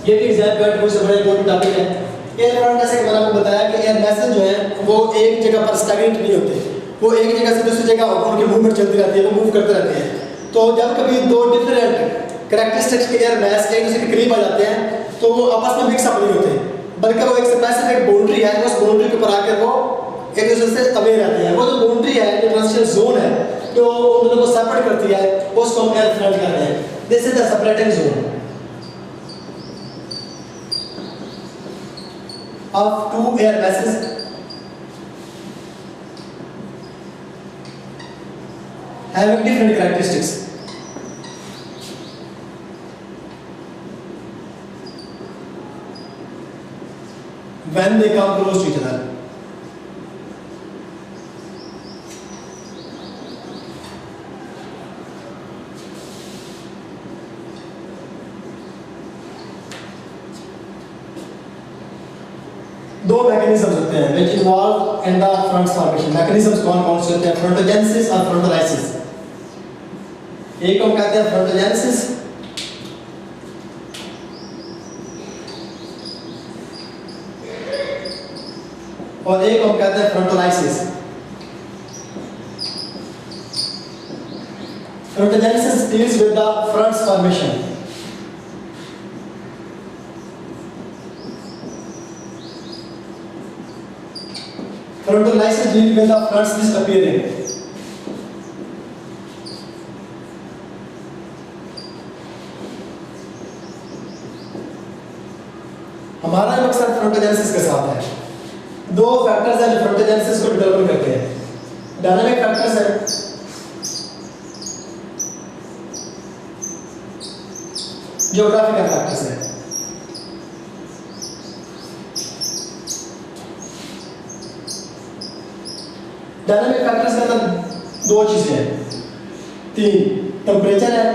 ये भी एग्जाम का बहुत बड़ा इंपॉर्टेंट टॉपिक है। एयर फ्रंट जैसे कि मैंने आपको बताया कि एयर मैसेज जो है वो एक जगह पर स्टैग्नेंट नहीं होते, वो एक जगह से दूसरी जगह उनकी मूवमेंट चलती रहती है, वो मूव करते रहते हैं। तो जब कभी दो डिफरेंट कैरेक्टरिस्टिक्स के एयर मैस एक दूसरे के करीब आ जाते हैं तो वो आपस में मिक्सअप नहीं होते, बल्कि वो एक स्पेसिफिक बाउंड्री है, उस बाउंड्री के ऊपर आकर वो एक दूसरे से अवे रहते हैं। वो जो बाउंड्री है, जो ट्रांजिशन जोन है जो उन दोनों को सेपरेट करती है, उसको हम एयर फ्रंट कहते हैं। This is the separating zone of two air masses having different characteristics. When they come close to each other. दो मैकेनिज्म्स होते हैं which involve in the front formation. Mechanisms कौन से होते हैं? फ्रंटोजेनेसिस और फ्रंटोलाइसिस। एक को कहते हैं फ्रंटोजेनेसिस और एक को कहते हैं frontolysis. Frontogenesis deals with the front formation. Frontolysis deals with the fronts disappearing. हमारा मकसद फ्रंटोजेनेसिस के साथ है। दो फैक्टर्स हैं जो फ्रंटोजेनेसिस को डिटरमाइन करते हैं। डायनामिक फैक्टर्स हैं ज्योग्राफिकल फैक्टर्स हैं। डायनामिक फैक्टर्स के अंदर दो चीजें हैं, तीन, टेम्परेचर है,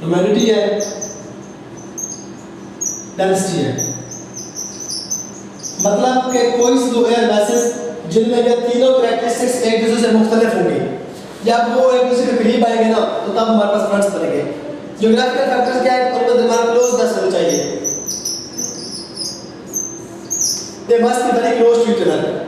ह्यूमिडिटी है, डेंसिटी है। मतलब कि कोई से दो एयर मैसेज जिनमें ये तीनों कैरेक्टरिस्टिक्स एक दूसरे से मुख्तलिफ होंगे, जब वो एक दूसरे के करीब आएंगे ना तो तब हमारे पास फ्रंट्स बनेंगे। ज्योग्राफिकल फैक्टर्स क्या है? उनका दिमाग क्लोजनेस होना चाहिए, they must be very close to each other.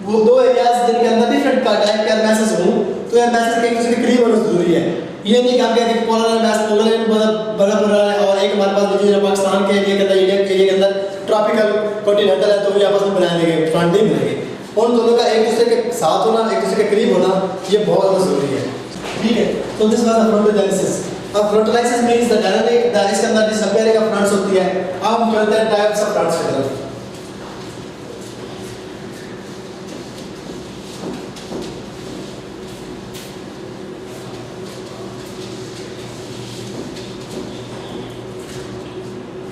वो दो एरियाज जिनके अंदर डिफरेंट टाइप के मैसेज हो तो एयर मैसेज के एक दूसरे के करीब होना जरूरी है। ये नहीं कि हम कहते हैं पोलर मैस पोलर मतलब बड़ा बड़ा है और एक हमारे पास जो पाकिस्तान के एरिया के अंदर इंडिया के एरिया के अंदर ट्रॉपिकल कॉन्टिनेंटल है तो ये आपस में बना लेंगे, फ्रंट नहीं बनेंगे। उन दोनों का एक दूसरे के साथ होना, एक दूसरे के करीब होना ये बहुत ज़्यादा जरूरी है। ठीक है, तो दिस वाज द फ्रंटोजेनेसिस। अब फ्रंटोलाइसिस मींस द डायनामिक इसके अंदर डिसअपियरिंग ऑफ फ्रंट्स होती है। अब हम चलते हैं टाइप्स ऑफ फ्रंट्स की तरफ।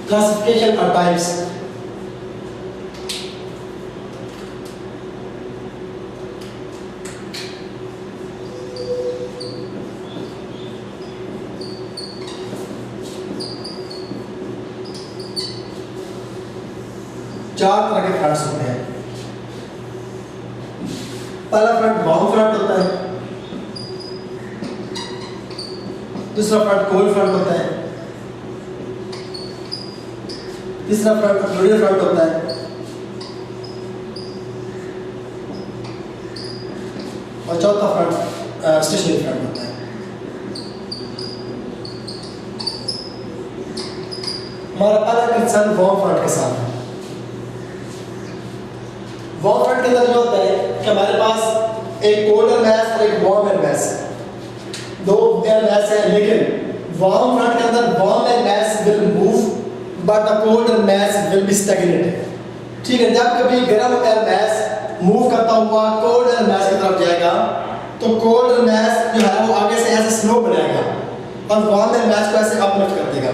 Classification or types. चार तरह के फ्रंट्स होते हैं। पहला फ्रंट वार्म फ्रंट होता है, दूसरा फ्रंट कोल्ड फ्रंट होता है, तीसरा फ्रंट फ्लूइड फ्रंट होता है और चौथा फ्रंट स्टेशनरी फ्रंट होता है। हमारा पहला कंसर्न वार्म फ्रंट के साथ है। वार्म फ्रंट के अंदर जो होता है कि हमारे पास एक कोल्ड एयर मैस और एक वार्म एयर मैस, दो एयर मैस है, लेकिन वार्म फ्रंट के अंदर warm air mass will move but the cold air mass will be stagnant. ठीक है, जब कभी गर्म एयर मैस मूव करता हुआ कोल्ड एयर मैस की तरफ जाएगा तो कोल्ड एयर मैस जो है वो आगे से ऐसे स्लो बनाएगा और वार्म एयर मैस को ऐसे अपलिफ्ट कर देगा।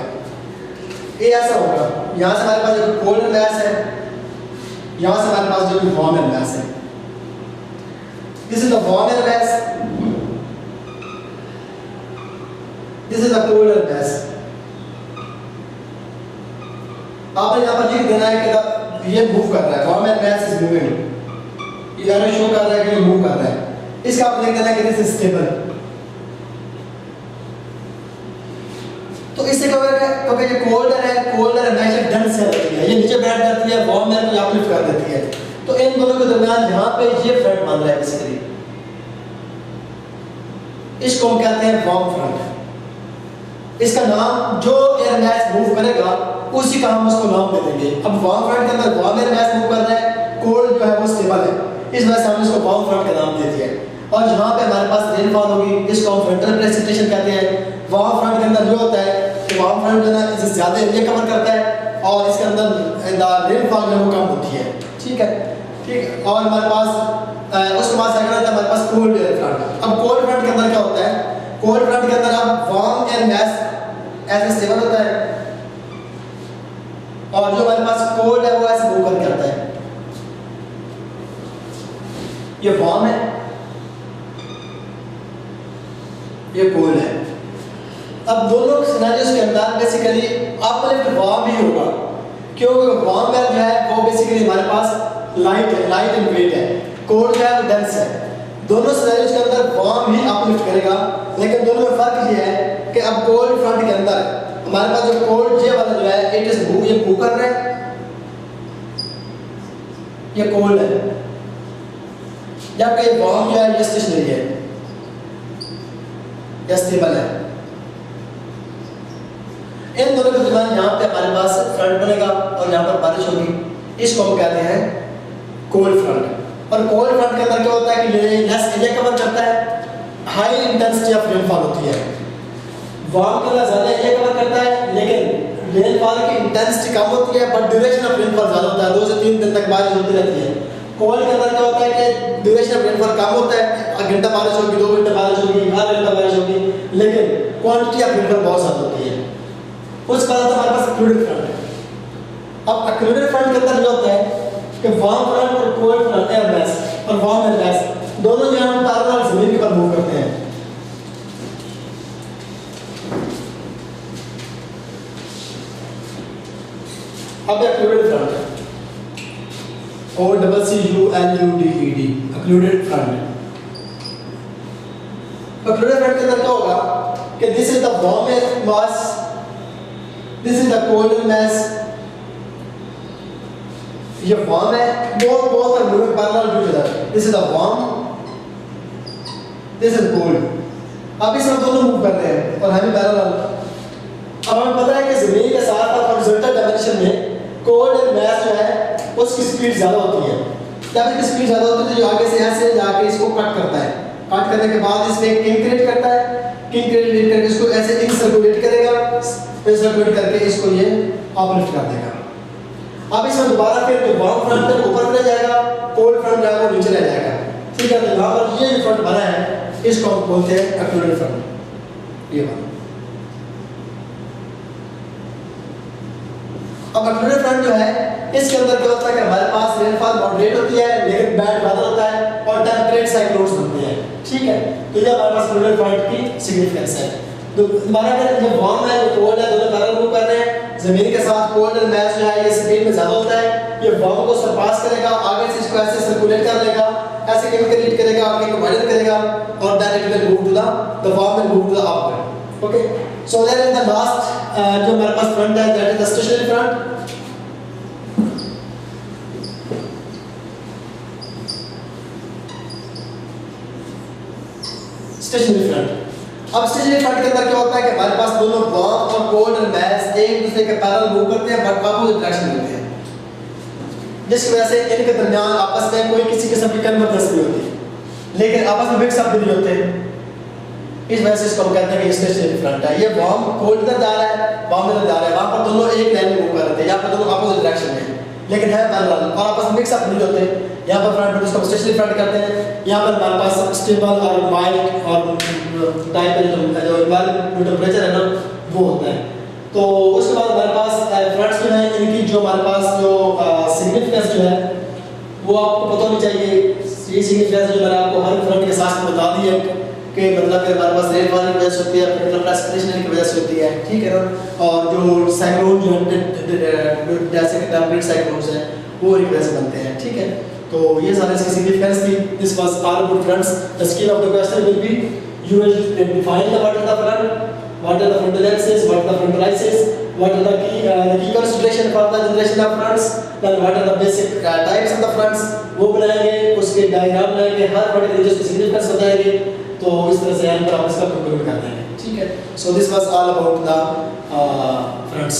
ये ऐसा होगा, यहाँ से हमारे पास जो कोल्ड एयर मैस है, यहाँ से हमारे पास जो वार्म एयर मैस है। This is the warm air mass, this is the cold air mass. आपने यहाँ पर लिख देना है कि ये मूव कर रहा है, warm air mass is moving, ये एरो शो कर रहा है कि ये मूव कर रहा है। इसका आप लिख देना है कि दिस इज स्टेबल। तो इससे क्या होगा, क्योंकि ये कोल्डर है हमेशा डेंस से रहती है, ये नीचे बैठ जाती है, वार्म एयर को अपलिफ्ट कर देती है। तो इन दोनों के दरमियान यहाँ पे ये फ्रंट बन रहा है बेसिकली, इसको हम कहते हैं वार्म फ्रंट। इसका नाम जो एयर मास मूव करेगा उसी का हम उसको नाम दे देंगे। अब वार्म फ्रंट के अंदर वार्म एयर मास मूव कर रहा है, कोल्ड जो है वो स्टेबल है, इस वजह से हमने इसको वार्म फ्रंट का नाम दे दिया है। और जहाँ पे हमारे पास रेनफॉल होगी इसको हम फ्रंटल प्रेसिपिटेशन कहते हैं। वार्म फ्रंट के अंदर जो होता है कि वार्म फ्रंट जो है ना इससे ज़्यादा एरिया कवर करता है और इसके अंदर रेनफॉल जो है वो कम होती है, ठीक है। और हमारे पास उसके बाद सेकंड आता है हमारे पास कोल्ड एयर फ्रंट। अब कोल्ड फ्रंट के अंदर क्या होता है, कोल्ड फ्रंट के अंदर अब वार्म एयर मास ऐसे स्टेबल होता है और जो हमारे पास कोल्ड है वो ऐसे मूव करके आता है। ये वार्म है, ये कोल्ड है। अब दोनों सिनेरियोस के अंदर बेसिकली अपलिफ्ट वार्म ही होगा, क्योंकि वार्म एयर जो है वो बेसिकली हमारे पास लाइट इन वेट है, कोल्ड जो है वो डेंस है। दोनों सिनेरियोस के अंदर वार्म ही अपलिफ्ट करेगा, लेकिन दोनों में फर्क ये है कि अब कोल्ड फ्रंट के अंदर हमारे पास जो कोल्ड जे वाला जो है इट इज मूव, ये मूव कर रहा है, ये कोल्ड है, जबकि वार्म जो है ये स्टेशनरी है, ये स्टेबल है। इन दोनों के दरमियान यहाँ पे हमारे पास फ्रंट बनेगा और यहाँ पर बारिश होगी, इसको हम कहते हैं कोल्ड फ्रंट। और कोल्ड फ्रंट के अंदर क्या होता है कि ये लेस एरिया कवर करता है, हाई इंटेंसिटी ऑफ रेनफॉल होती है। वार्म के अंदर ज़्यादा एरिया कवर करता है लेकिन रेनफॉल की इंटेंसिटी कम होती है, बट ड्यूरेशन ऑफ रेनफॉल ज़्यादा होता है, 2 से 3 दिन तक बारिश होती रहती है। कोल्ड के अंदर क्या होता है कि ड्यूरेशन ऑफ रेनफॉल कम होता है, घंटा बारिश होगी, 2 घंटे बारिश होगी, आधा घंटा बारिश होगी, लेकिन क्वांटिटी ऑफ रेनफॉल बहुत ज़्यादा होती है। उसके बाद हमारे पास अक्लूडेड फ्रंट है। अब अक्लूडेड फ्रंट के अंदर जो होता है कि वार्म फ्रंट और कोल्ड फ्रंट एयर मास और वार्म एयर मास दोनों जो हम पैरेलल जमीन के ऊपर मूव करते हैं। अब अक्लूडेड फ्रंट है, OCCULUDED occluded front. Occluded front के अंदर क्या होगा कि this is the warm air mass, this is the cold mass. ये वार्म है, both are moving parallel to each other. This is the warm, this is cold. अब इसमें दोनों मूव कर रहे हैं और हमें पैरेलल। अब हमें पता है कि ज़मीन के साथ साथ हॉरिजॉन्टल डायमेंशन में कोल्ड एयर मास जो है उसकी स्पीड ज़्यादा होती है। जब इसकी स्पीड ज़्यादा होती है तो जो आगे से ऐसे जाके इसको कट करता है, कट करने के बाद इसमें एक किंक क्रिएट करता है, किंक क्रिएट करके इसको ऐसे इंसर्कुलेट करेगा, इंसर्कुलेट करके इसको ये अपलिफ्ट कर देगा। अब इसमें दोबारा फिर जो वार्म फ्रंट है ऊपर रह जाएगा, कोल्ड फ्रंट जो है वो नीचे रह जाएगा, ठीक है। तो यहाँ पर ये जो फ्रंट बना है इसको हम बोलते हैं अक्लूडेड फ्रंट। ये वाला अब अक्लूडेड फ्रंट जो है इसके अंदर क्या होता है कि हमारे पास रेनफॉल मॉडरेट होती है लेकिन बैड वेदर होता है और टेम्परेट साइक्लोन्स बनते हैं, ठीक है। तो ये हमारे पास अक्लूडेड फ्रंट की सिग्निफिकेंस है। तो हमारा जो वार्म है जो कोल्ड है दोनों पैरेलल मूव कर रहे हैं, ज़मीन के साथ कोल्ड एयर मास जो है ये स्पीड में ज़्यादा होता है, ये वार्म को सरपास करेगा, आगे से इसको ऐसे सर्कुलेट कर लेगा, ऐसे केमिकल करेगा, आगे को वाइडन करेगा और then it will move to the warm will move to the upward. Okay, so there is the last जो हमारे पास फ्रंट है that is the stationary front. Stationary front. अब स्टेशनरी फ्रंट के अंदर क्या होता है कि हमारे पास दोनों वार्म और कोल्ड एयर मास एक दूसरे के पैरेलल मूव करते हैं बट अपोजिट डायरेक्शन में होते हैं, जिसकी वजह से इनके दरमियान आपस में कोई किसी किस्म की कन्वर्जेंस नहीं होती, लेकिन आपस में मिक्स अप भी नहीं होते। इस वजह से इसको हम कहते हैं कि स्टेशनरी फ्रंट है। ये वार्म कोल्ड इधर जा रहा है, वार्म इधर जा रहा है, वहाँ पर दोनों एक लाइन में मूव कर रहे थे, यहाँ पर दोनों अपोजिट डायरेक्शन में लेकिन है पैरेलल और आपस में मिक्स अप नहीं होते। यहाँ पर फ्रंट इसको स्टेशनरी फ्रंट कहते हैं। यहाँ पर हमारे पास स्टेबल और माइल्ड और टाइप जो इन्वायरमेंट टेम्परेचर है ना वो होता है। तो उसके बाद हमारे पास फ्रंट्स जो हैं इनकी जो हमारे पास जो सिग्निफिकेंस जो है वो आपको पता होनी चाहिए। ये सिग्निफिकेंस जो मैंने आपको हर फ्रंट के साथ बता दी है कि मतलब हमारे पास रेनफॉल की वजह से होती है, फ्रंटल प्रेसिपिटेशन की वजह से होती है, ठीक है ना। और जो साइक्लोन जो जैसे कि टेम्परेट साइक्लोन्स हैं वो इनकी वजह से बनते हैं, ठीक है। तो ये सारे इसकी सिग्निफिकेंस थी। This was all about fronts. The skill of the question will be you will define the what is the front, what are the frontal axis, what are the frontal axis, what are the key consideration for the generation of fronts, then what are the basic types of the fronts, वो बनाएंगे, उसके diagram बनाएंगे, हर front के reason को significance बताएंगे, तो इस तरह से हम पर आप इसका कंक्लूड कर देंगे, ठीक है। So this was all about the fronts.